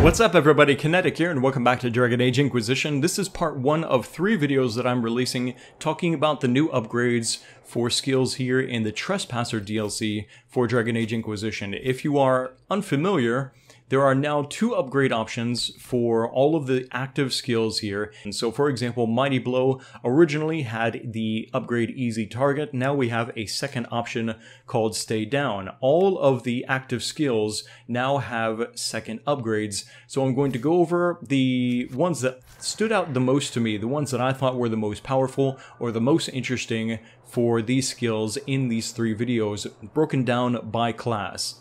What's up everybody, Kinetic here and welcome back to Dragon Age Inquisition. This is part 1 of 3 videos that I'm releasing talking about the new upgrades for skills here in the Trespasser DLC for Dragon Age Inquisition. If you are unfamiliar, there are now 2 upgrade options for all of the active skills here. And so for example, Mighty Blow originally had the upgrade Easy Target. Now we have a second option called Stay Down. All of the active skills now have second upgrades. So I'm going to go over the ones that stood out the most to me, the ones that I thought were the most powerful or the most interesting for these skills in these 3 videos, broken down by class.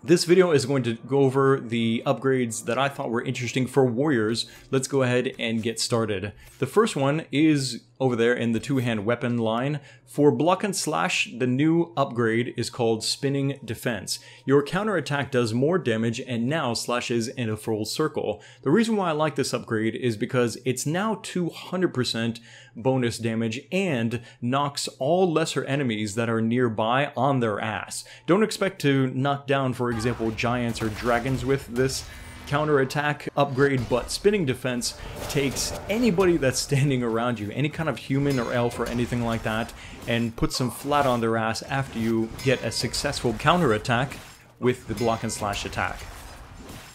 This video is going to go over the upgrades that I thought were interesting for warriors. Let's go ahead and get started. The first one is over there in the 2-hand weapon line. For block and slash, the new upgrade is called Spinning Defense. Your counterattack does more damage and now slashes in a full circle. The reason why I like this upgrade is because it's now 200% bonus damage and knocks all lesser enemies that are nearby on their ass. Don't expect to knock down, for example, giants or dragons with this counterattack upgrade, but Spinning Defense takes anybody that's standing around you, any kind of human or elf or anything like that, and puts them flat on their ass after you get a successful counterattack with the block and slash attack.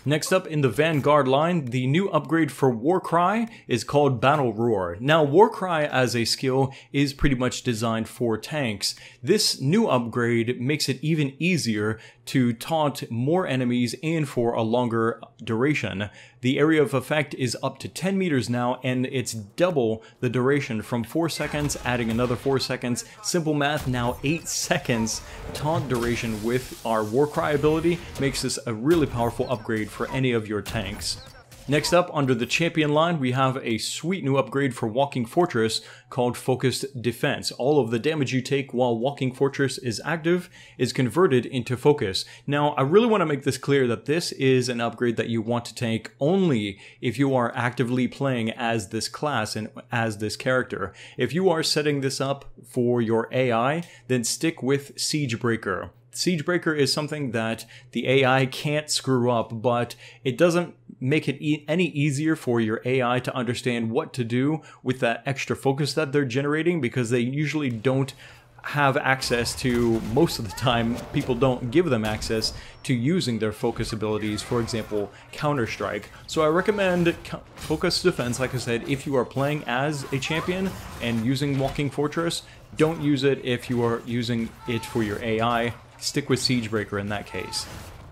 Next up in the Vanguard line, the new upgrade for Warcry is called Battle Roar. Now, Warcry as a skill is pretty much designed for tanks. This new upgrade makes it even easier to taunt more enemies and for a longer duration. The area of effect is up to 10 meters now, and it's double the duration from 4 seconds, adding another 4 seconds. Simple math, now 8 seconds taunt duration with our Warcry ability makes this a really powerful upgrade for any of your tanks. Next up, under the champion line, we have a sweet new upgrade for Walking Fortress called Focused Defense. All of the damage you take while Walking Fortress is active is converted into focus. Now, I really want to make this clear that this is an upgrade that you want to take only if you are actively playing as this class and as this character. If you are setting this up for your AI, then stick with Siegebreaker. Siegebreaker is something that the AI can't screw up, but it doesn't make it any easier for your AI to understand what to do with that extra focus that they're generating, because they usually don't have access to, most of the time, people don't give them access to using their focus abilities, for example, Counter-Strike. So I recommend Focus Defense, like I said, if you are playing as a champion and using Walking Fortress. Don't use it if you are using it for your AI. Stick with Siegebreaker in that case.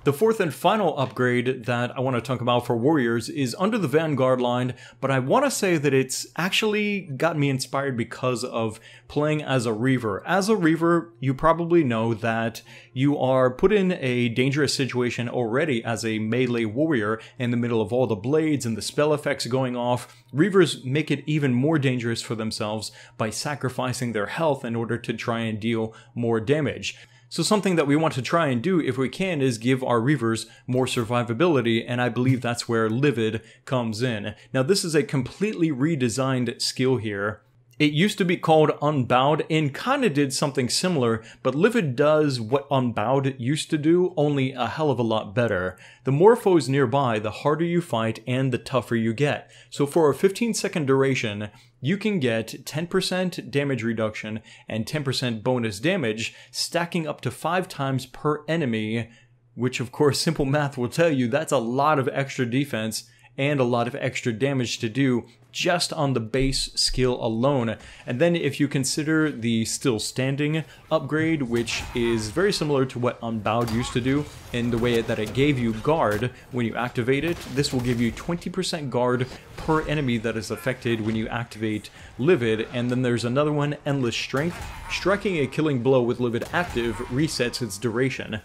The fourth and final upgrade that I want to talk about for warriors is under the Vanguard line, but I want to say that it's actually got me inspired because of playing as a Reaver. As a Reaver, you probably know that you are put in a dangerous situation already as a melee warrior in the middle of all the blades and the spell effects going off. Reavers make it even more dangerous for themselves by sacrificing their health in order to try and deal more damage. So something that we want to try and do, if we can, is give our Reavers more survivability, and I believe that's where Livid comes in. Now, this is a completely redesigned skill here. It used to be called Unbowed and kind of did something similar, but Livid does what Unbowed used to do, only a hell of a lot better. The more foes nearby, the harder you fight and the tougher you get. So for a 15-second duration, you can get 10% damage reduction and 10% bonus damage, stacking up to 5 times per enemy, which of course simple math will tell you that's a lot of extra defense and a lot of extra damage to do just on the base skill alone. And then if you consider the Still Standing upgrade, which is very similar to what Unbowed used to do in the way that it gave you guard when you activate it, this will give you 20% guard per enemy that is affected when you activate Livid. And then there's another one, Endless Strength. Striking a killing blow with Livid active resets its duration.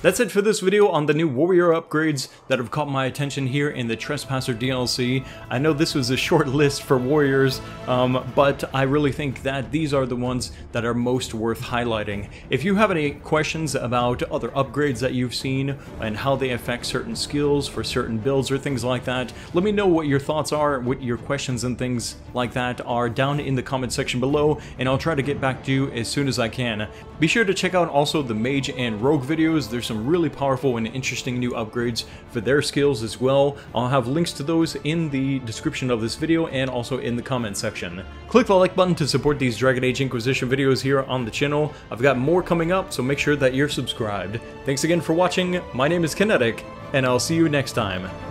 That's it for this video on the new warrior upgrades that have caught my attention here in the Trespasser DLC. I know this was a short list for warriors, but I really think that these are the ones that are most worth highlighting. If you have any questions about other upgrades that you've seen and how they affect certain skills for certain builds or things like that, let me know what your thoughts are, what your questions and things like that are down in the comment section below, and I'll try to get back to you as soon as I can. Be sure to check out also the Mage and Rogue videos. There's some really powerful and interesting new upgrades for their skills as well. I'll have links to those in the description of this video and also in the comment section. Click the like button to support these Dragon Age Inquisition videos here on the channel. I've got more coming up, so make sure that you're subscribed. Thanks again for watching. My name is Kinetic, and I'll see you next time.